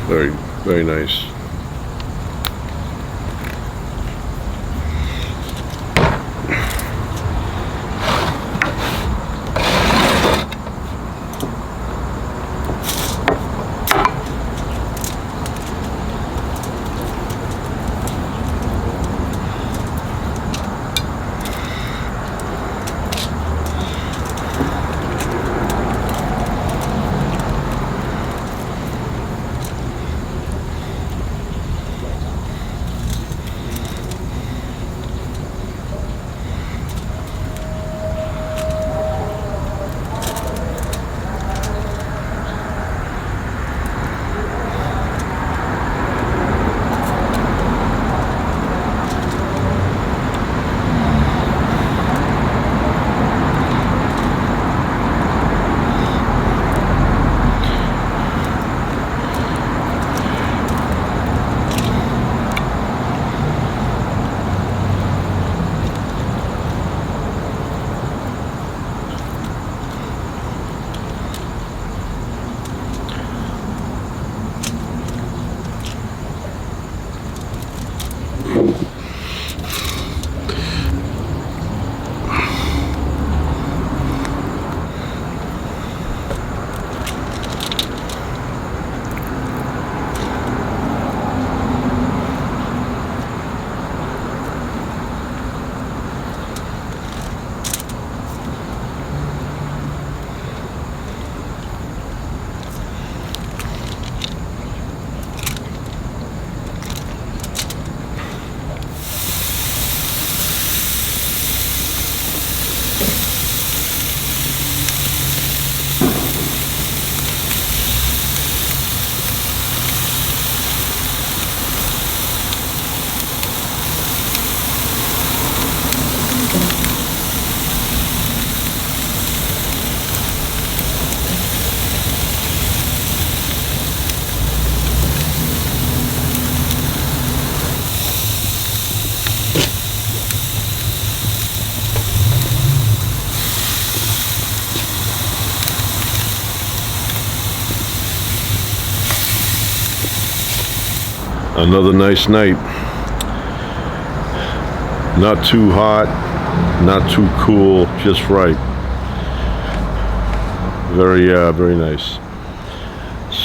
Very, very nice. Another nice night. Not too hot, not too cool, just right. Very nice.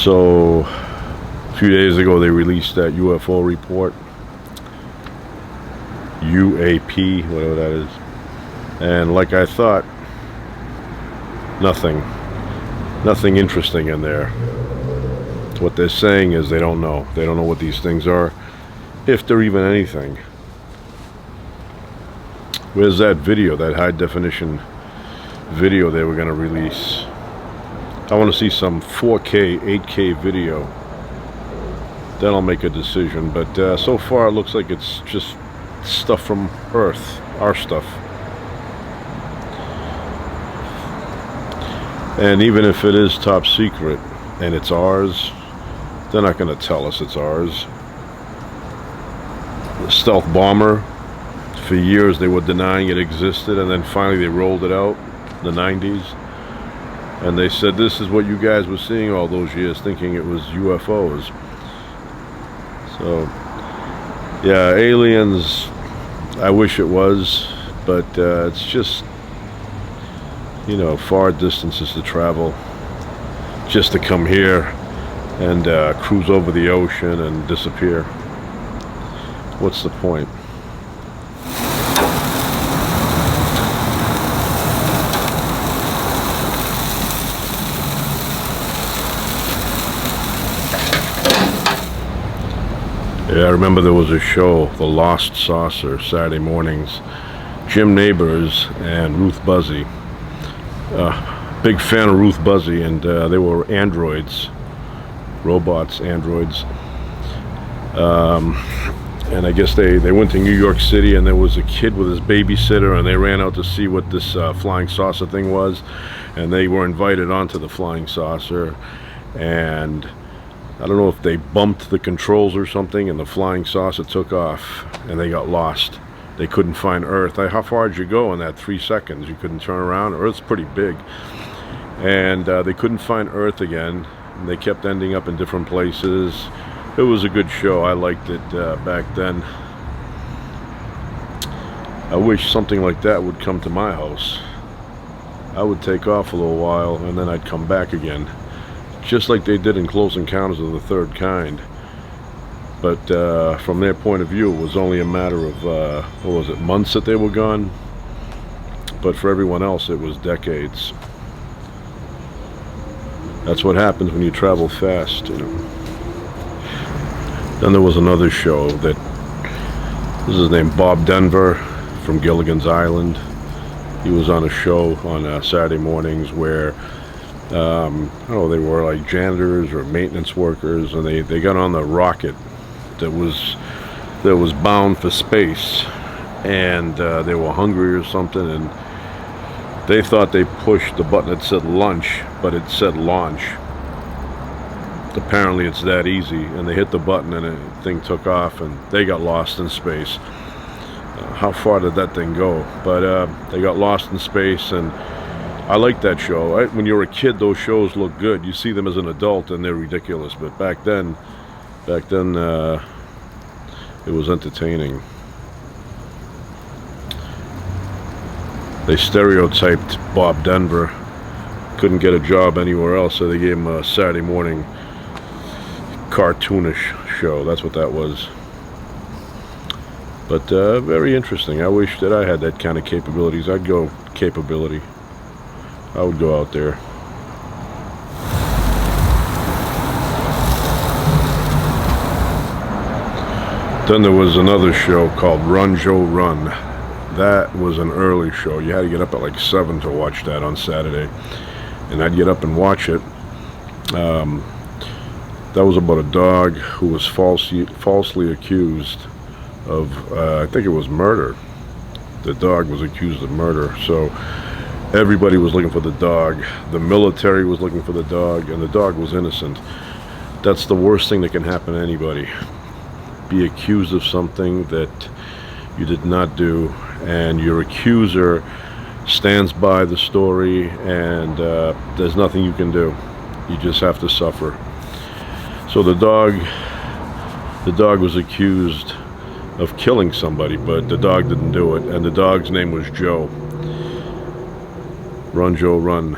So, a few days ago they released that UFO report. UAP, whatever that is. And like I thought, nothing interesting in there. What they're saying is they don't know what these things are, if they're even anything. Where's that video, that high definition video they were going to release? I want to see some 4K 8K video, then I'll make a decision. But so far it looks like it's just stuff from Earth, our stuff. And even if it is top secret and it's ours, they're not going to tell us it's ours. The stealth bomber, for years they were denying it existed, and then finally they rolled it out in the 90s. And they said, this is what you guys were seeing all those years, thinking it was UFOs. So, yeah, aliens, I wish it was, but it's just, you know, far distances to travel just to come here and cruise over the ocean and disappear. What's the point? Yeah, I remember there was a show, The Lost Saucer, Saturday mornings. Jim Nabors and Ruth Buzzy. Big fan of Ruth Buzzy, and they were androids. Robots, androids. And I guess they went to New York City, and there was a kid with his babysitter, and they ran out to see what this flying saucer thing was, and they were invited onto the flying saucer, and I don't know if they bumped the controls or something, and the flying saucer took off and they got lost. They couldn't find Earth. How far did you go in that 3 seconds? You couldn't turn around. Earth's pretty big. And they couldn't find Earth again. and they kept ending up in different places. It was a good show. I liked it back then. I wish something like that would come to my house. I would take off a little while and then I'd come back again, just like they did in Close Encounters of the Third Kind. But from their point of view, it was only a matter of what was it, months that they were gone. But for everyone else, it was decades. That's what happens when you travel fast, you know. Then there was another show that, this is named Bob Denver from Gilligan's Island. He was on a show on Saturday mornings where, I don't know, they were like janitors or maintenance workers, and they got on the rocket that was bound for space, and they were hungry or something, and they thought they pushed the button that said lunch, but it said launch. Apparently it's that easy, and they hit the button and the thing took off and they got lost in space. How far did that thing go? But they got lost in space, and I like that show. When you're a kid, those shows look good. You see them as an adult and they're ridiculous, but back then it was entertaining. They stereotyped Bob Denver. Couldn't get a job anywhere else, so they gave him a Saturday morning cartoonish show. That's what that was. But very interesting. I wish that I had that kind of capabilities. I'd go capability. I would go out there. Then there was another show called Run Joe Run. That was an early show. You had to get up at like 7 to watch that on Saturday. And I'd get up and watch it. That was about a dog who was falsely accused of, I think it was murder. The dog was accused of murder. So everybody was looking for the dog. The military was looking for the dog, and the dog was innocent. That's the worst thing that can happen to anybody. Be accused of something that you did not do, and your accuser stands by the story, and there's nothing you can do. You just have to suffer. So the dog was accused of killing somebody, but the dog didn't do it, and the dog's name was Joe. Run Joe Run.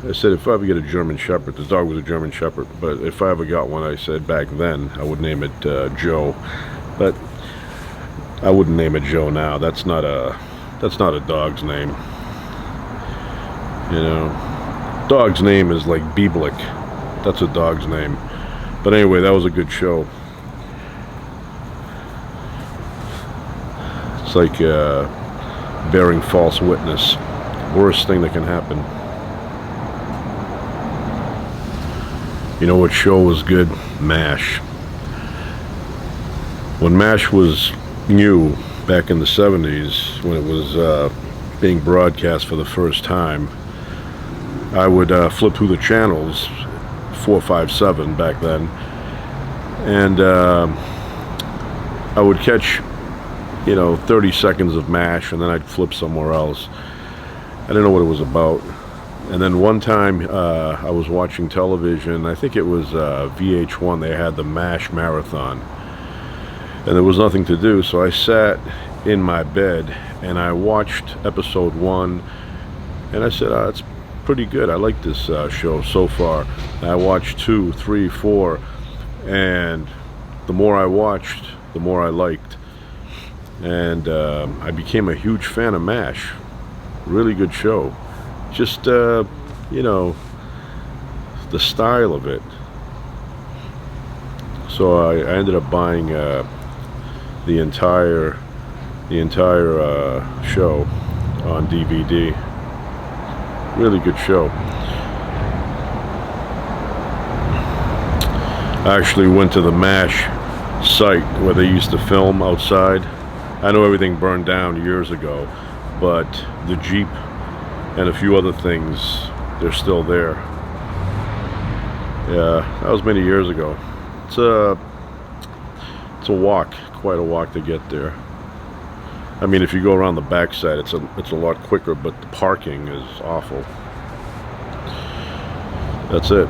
I said if I ever get a German Shepherd, the dog was a German Shepherd, but if I ever got one, I said back then I would name it Joe. But I wouldn't name it Joe now. That's not a dog's name. You know, dog's name is like Biblik. That's a dog's name. But anyway, that was a good show. It's like bearing false witness. Worst thing that can happen. You know what show was good? MASH. When MASH was new back in the 70s, when it was being broadcast for the first time, I would flip through the channels, 4, 5, 7 back then, and I would catch, 30 seconds of MASH, and then I'd flip somewhere else. I didn't know what it was about. And then one time I was watching television, I think it was VH1, they had the MASH marathon. And there was nothing to do, so I sat in my bed and I watched episode 1, and I said, it's pretty good. I like this show so far. And I watched 2, 3, 4, and the more I watched, the more I liked. And I became a huge fan of MASH. Really good show. Just, the style of it. So I ended up buying the entire show on DVD. Really good show. I actually went to the MASH site where they used to film outside. I know everything burned down years ago, but the Jeep and a few other things, they're still there. Yeah, that was many years ago. It's a walk, quite a walk to get there. I mean, if you go around the backside, it's a lot quicker, but the parking is awful. That's it.